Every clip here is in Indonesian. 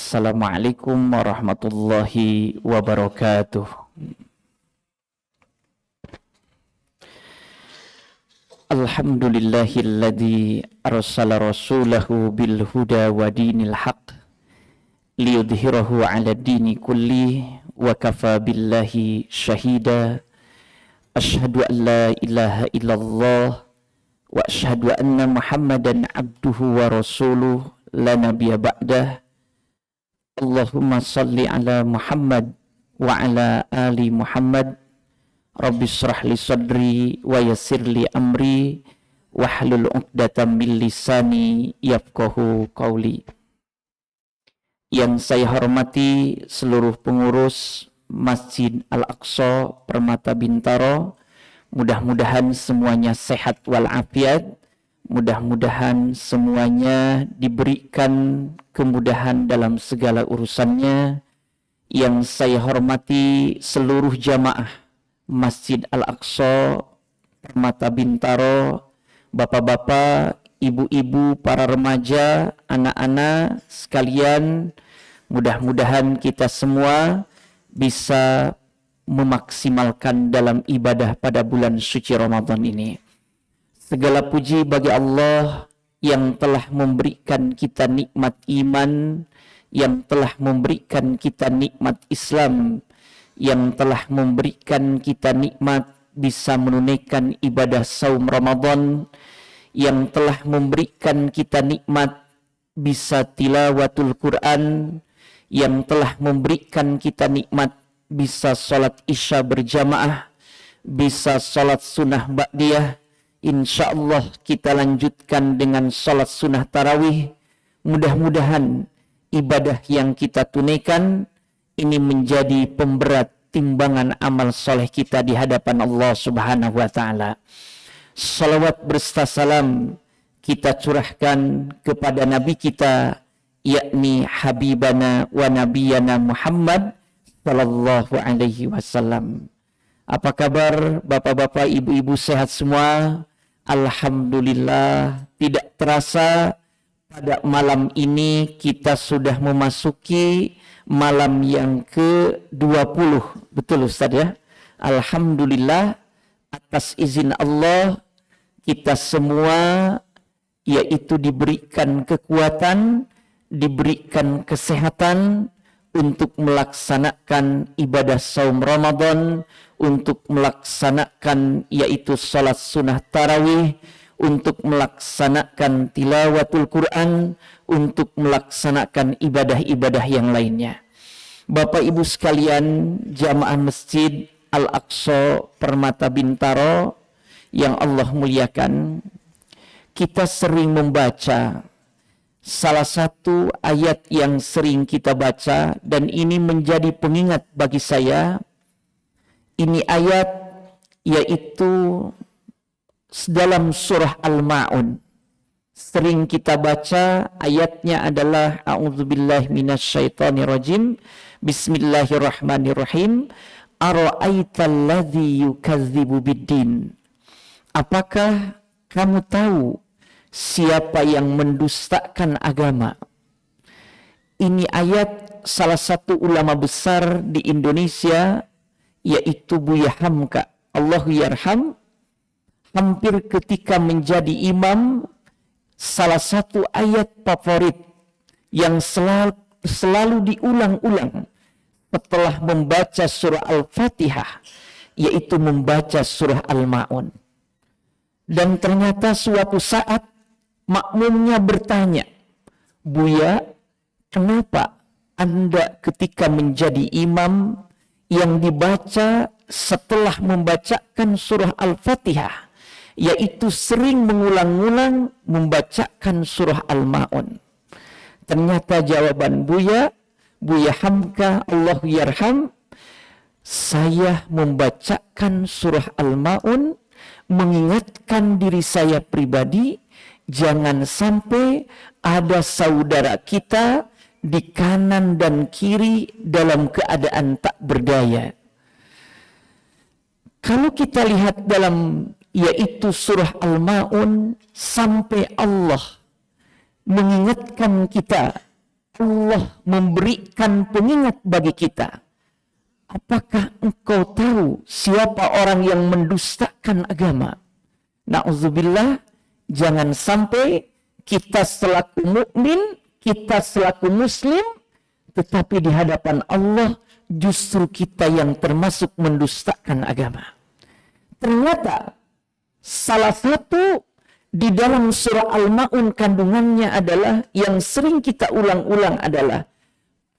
Assalamualaikum warahmatullahi wabarakatuh. Alhamdulillahilladzi arsala rasulahu bil huda wa dinil haq liyudhhirahu 'ala dini kulli wa kafa billahi syahida. Asyhadu an la ilaha illallah wa asyhadu anna Muhammadan abduhu wa rasuluh la nabiyya ba'dah. Allahumma salli ala Muhammad wa ala ali Muhammad. Rabbi shrah li sadri wa yassir li amri wahlul 'uqdatam min lisani yafqahu qawli. Yang saya hormati seluruh pengurus Masjid Al-Aqsa Permata Bintaro, mudah-mudahan semuanya sehat walafiat. Mudah-mudahan semuanya diberikan kemudahan dalam segala urusannya. Yang saya hormati seluruh jamaah Masjid Al-Aqsa Permata Bintaro, bapak-bapak, ibu-ibu, para remaja, anak-anak sekalian, mudah-mudahan kita semua bisa memaksimalkan dalam ibadah pada bulan suci Ramadan ini. Segala puji bagi Allah yang telah memberikan kita nikmat iman, yang telah memberikan kita nikmat Islam, yang telah memberikan kita nikmat bisa menunaikan ibadah saum Ramadan, yang telah memberikan kita nikmat bisa tilawatul Quran, yang telah memberikan kita nikmat bisa salat isya berjamaah, bisa salat sunnah ba'diyah. InsyaAllah kita lanjutkan dengan salat sunnah tarawih. Mudah-mudahan ibadah yang kita tunaikan ini menjadi pemberat timbangan amal soleh kita di hadapan Allah Subhanahu wa Ta'ala. Salawat berserta salam kita curahkan kepada Nabi kita, yakni Habibana wa Nabiyana Muhammad sallallahu alaihi wasallam. Apa kabar bapak-bapak, ibu-ibu, sehat semua? Alhamdulillah, tidak terasa pada malam ini kita sudah memasuki malam yang ke-20. Betul Ustaz ya? Alhamdulillah, atas izin Allah kita semua yaitu diberikan kekuatan, diberikan kesehatan untuk melaksanakan ibadah saum Ramadan, untuk melaksanakan yaitu salat sunnah tarawih, untuk melaksanakan tilawatul Quran, untuk melaksanakan ibadah-ibadah yang lainnya. Bapak Ibu sekalian, jamaah Masjid Al-Aqsa Permata Bintaro yang Allah muliakan, kita sering membaca salah satu ayat yang sering kita baca dan ini menjadi pengingat bagi saya. Ini ayat yaitu dalam surah Al-Ma'un. Sering kita baca, ayatnya adalah A'udzubillahi minasyaitonirrajim. Bismillahirrahmanirrahim. Ara'aitalladzi yukadzibu biddin. Apakah kamu tahu siapa yang mendustakan agama? Ini ayat salah satu ulama besar di Indonesia, yaitu Buya Hamka, Allahu yarham, hampir ketika menjadi imam, salah satu ayat favorit yang selalu diulang-ulang setelah membaca surah Al-Fatihah, yaitu membaca surah Al-Ma'un. Dan ternyata suatu saat makmumnya bertanya, Buya, kenapa Anda ketika menjadi imam yang dibaca setelah membacakan surah Al-Fatihah, yaitu sering mengulang-ulang membacakan surah Al-Ma'un? Ternyata jawaban Buya Hamka, Allah yarham, saya membacakan surah Al-Ma'un mengingatkan diri saya pribadi, jangan sampai ada saudara kita di kanan dan kiri dalam keadaan tak berdaya. Kalau kita lihat dalam yaitu surah Al-Ma'un, sampai Allah mengingatkan kita Allah memberikan pengingat bagi kita. Apakah engkau tahu siapa orang yang mendustakan agama? Na'udzubillah, jangan sampai kita selaku mukmin, kita selaku muslim, tetapi di hadapan Allah justru kita yang termasuk mendustakan agama. Ternyata salah satu di dalam surah Al-Ma'un kandungannya adalah yang sering kita ulang-ulang adalah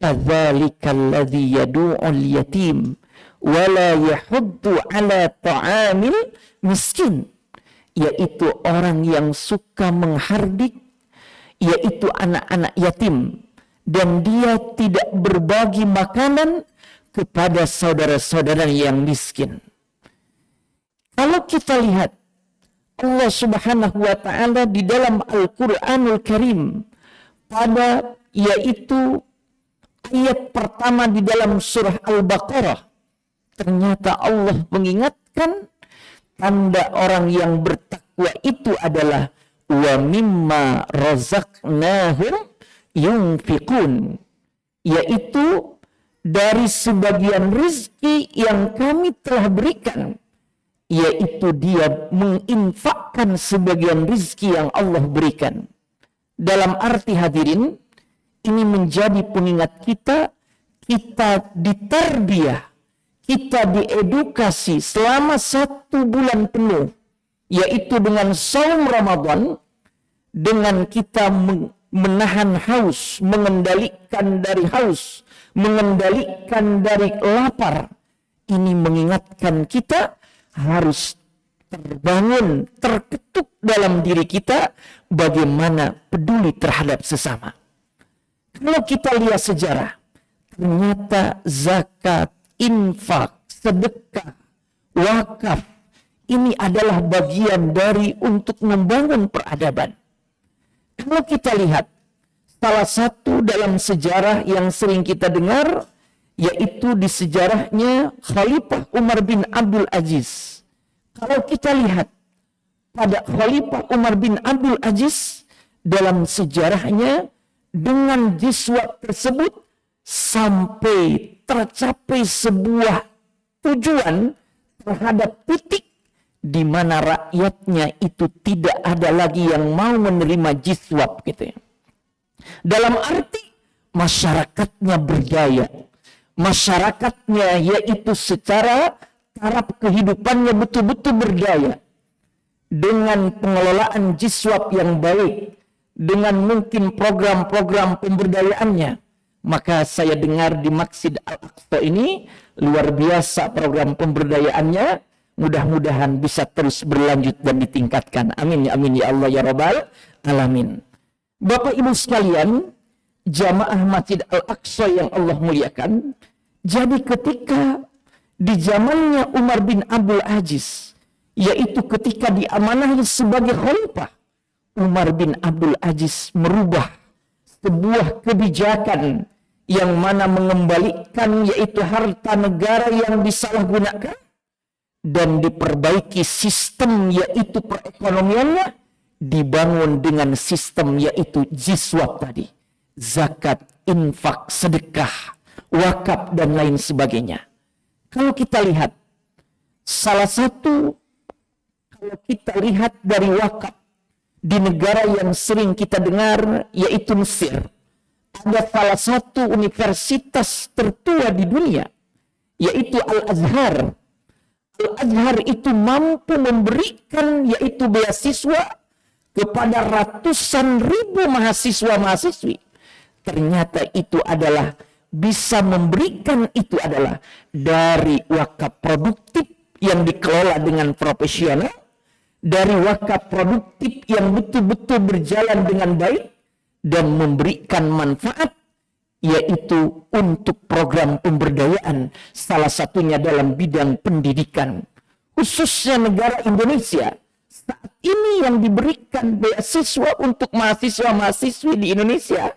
kadzzalikal ladzi yad'ul yatim wa la yahuddu 'ala ta'amil miskin, yaitu orang yang suka menghardik, yaitu anak-anak yatim, dan dia tidak berbagi makanan kepada saudara-saudara yang miskin. Kalau kita lihat Allah Subhanahu wa ta'ala di dalam Al-Qur'anul Karim pada yaitu ayat pertama di dalam surah Al-Baqarah, ternyata Allah mengingatkan tanda orang yang bertakwa itu adalah wa mimma razaqnahum yunfiqun, yaitu dari sebagian rezeki yang kami telah berikan, yaitu dia menginfakkan sebagian rezeki yang Allah berikan. Dalam arti hadirin, ini menjadi pengingat kita ditarbiyah, kita diedukasi selama 1 bulan penuh, yaitu dengan saum Ramadan, dengan kita menahan haus, mengendalikan dari haus, mengendalikan dari lapar. Ini mengingatkan kita harus terbangun, terketuk dalam diri kita bagaimana peduli terhadap sesama. Kalau kita lihat sejarah, ternyata zakat, infak, sedekah, wakaf, ini adalah bagian dari untuk membangun peradaban. Kalau kita lihat, salah satu dalam sejarah yang sering kita dengar, yaitu di sejarahnya Khalifah Umar bin Abdul Aziz. Kalau kita lihat pada Khalifah Umar bin Abdul Aziz, dalam sejarahnya dengan jiswa tersebut sampai tercapai sebuah tujuan terhadap titik di mana rakyatnya itu tidak ada lagi yang mau menerima jiswab gitu ya. Dalam arti masyarakatnya berdaya, masyarakatnya yaitu secara taraf kehidupannya betul-betul berdaya, dengan pengelolaan jiswab yang baik, dengan mungkin program-program pemberdayaannya. Maka saya dengar di Masjid Al-Aqsa ini luar biasa program pemberdayaannya, mudah-mudahan bisa terus berlanjut dan ditingkatkan. Amin ya amin ya Allah ya Rabbal Alamin. Bapak Ibu sekalian, jamaah Masjid Al-Aqsa yang Allah muliakan, jadi ketika di zamannya Umar bin Abdul Aziz, yaitu ketika diamanahi sebagai khalifah, Umar bin Abdul Aziz merubah sebuah kebijakan yang mana mengembalikan yaitu harta negara yang disalahgunakan dan diperbaiki sistem yaitu perekonomiannya, dibangun dengan sistem yaitu jiswab tadi, zakat, infak, sedekah, wakaf dan lain sebagainya. Kalau kita lihat salah satu, kalau kita lihat dari wakaf di negara yang sering kita dengar yaitu Mesir, ada salah satu universitas tertua di dunia yaitu Al-Azhar. Al-Azhar itu mampu memberikan yaitu beasiswa kepada ratusan ribu mahasiswa-mahasiswi. Ternyata itu adalah bisa memberikan itu adalah dari wakaf produktif yang dikelola dengan profesional, dari wakaf produktif yang betul-betul berjalan dengan baik dan memberikan manfaat yaitu untuk program pemberdayaan, salah satunya dalam bidang pendidikan. Khususnya negara Indonesia saat ini yang diberikan beasiswa untuk mahasiswa-mahasiswi di Indonesia,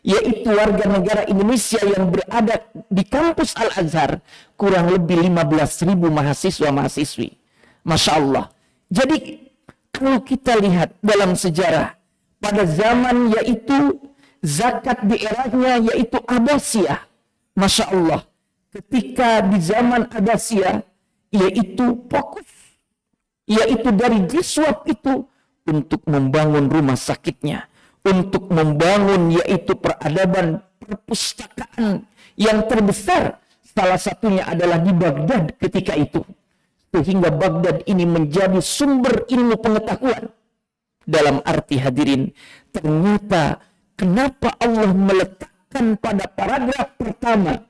yaitu warga negara Indonesia yang berada di kampus Al-Azhar, kurang lebih 15.000 mahasiswa-mahasiswi. Masya Allah. Jadi kalau kita lihat dalam sejarah, pada zaman yaitu zakat di eranya yaitu Abbasiyah. Masya Allah, ketika di zaman Abbasiyah, yaitu fokus, yaitu dari jiswab itu untuk membangun rumah sakitnya, untuk membangun yaitu peradaban perpustakaan yang terbesar. Salah satunya adalah di Baghdad ketika itu. Sehingga Baghdad ini menjadi sumber ilmu pengetahuan. Dalam arti hadirin, ternyata kenapa Allah meletakkan pada paragraf pertama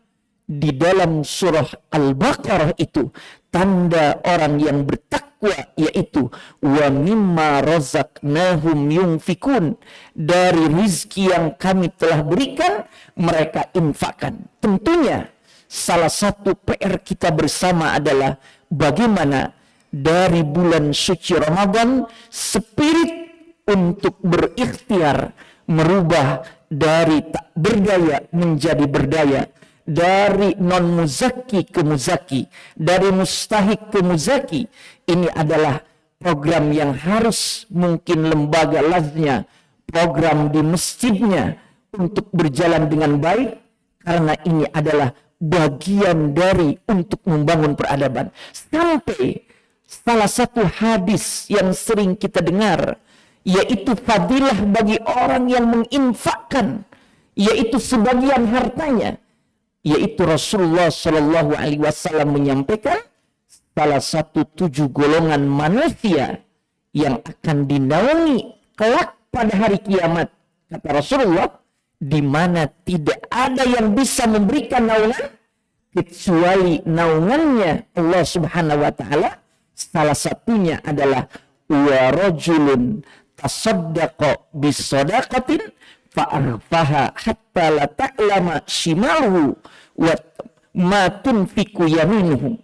di dalam surah Al-Baqarah itu tanda orang yang bertakwa, yaitu wa mimma razaqnahum yunfikun, dari rizki yang kami telah berikan mereka infakkan. Tentunya salah satu PR kita bersama adalah bagaimana dari bulan suci Ramadan spirit untuk berikhtiar merubah dari tak berdaya menjadi berdaya, dari non muzaki ke muzaki, dari mustahik ke muzaki. Ini adalah program yang harus mungkin lembaga laznya, program di masjidnya untuk berjalan dengan baik, karena ini adalah bagian dari untuk membangun peradaban. Sampai salah satu hadis yang sering kita dengar, yaitu fadilah bagi orang yang menginfakkan, yaitu sebagian hartanya, yaitu Rasulullah Shallallahu Alaihi Wasallam menyampaikan salah satu 7 golongan manusia yang akan dinaungi kelak pada hari kiamat, kata Rasulullah, di mana tidak ada yang bisa memberikan naungan kecuali naungannya Allah Subhanahu Wa Taala. Salah satunya adalah wa rajulun tasaddaqa bisadaqatin fa'arfaha hatta la ta'lama shimaluhu wa ma tunfiku yaminuhu,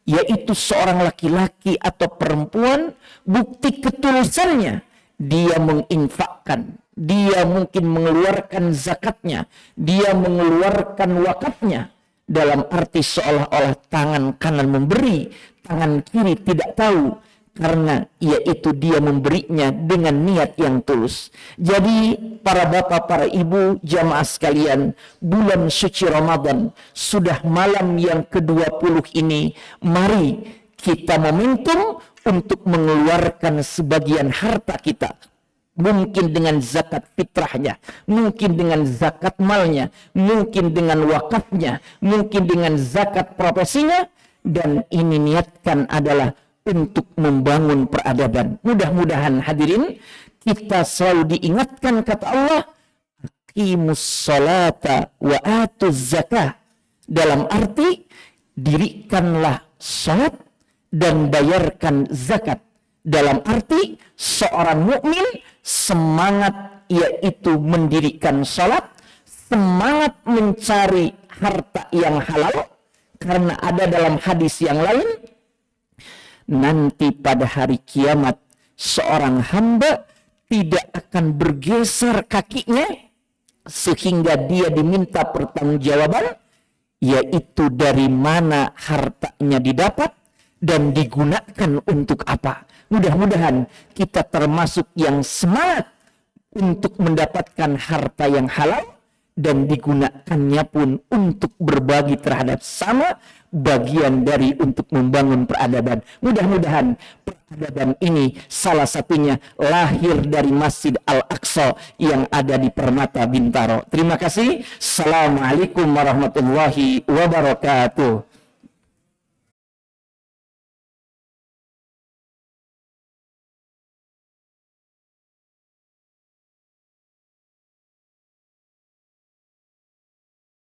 yaitu seorang laki-laki atau perempuan, bukti ketulusannya dia menginfakkan, dia mungkin mengeluarkan zakatnya, dia mengeluarkan wakafnya, dalam arti seolah-olah tangan kanan memberi, tangan kiri tidak tahu, karena yaitu dia memberinya dengan niat yang tulus. Jadi para bapak, para ibu, jamaah sekalian, bulan suci Ramadan sudah malam yang ke-20 ini. Mari kita momentum untuk mengeluarkan sebagian harta kita. Mungkin dengan zakat fitrahnya, mungkin dengan zakat malnya, mungkin dengan wakafnya, mungkin dengan zakat profesinya, dan ini niatkan adalah untuk membangun peradaban. Mudah-mudahan hadirin kita selalu diingatkan kata Allah, aqimus salata wa atuz zakah, dalam arti dirikanlah salat dan bayarkan zakat, dalam arti seorang mukmin semangat yaitu mendirikan salat, semangat mencari harta yang halal, karena ada dalam hadis yang lain, nanti pada hari kiamat seorang hamba tidak akan bergeser kakinya sehingga dia diminta pertanggungjawaban, yaitu dari mana hartanya didapat dan digunakan untuk apa. Mudah-mudahan kita termasuk yang semangat untuk mendapatkan harta yang halal dan digunakannya pun untuk berbagi terhadap sama, bagian dari untuk membangun peradaban. Mudah-mudahan peradaban ini salah satunya lahir dari Masjid Al-Aqsa yang ada di Permata Bintaro. Terima kasih. Assalamualaikum warahmatullahi wabarakatuh.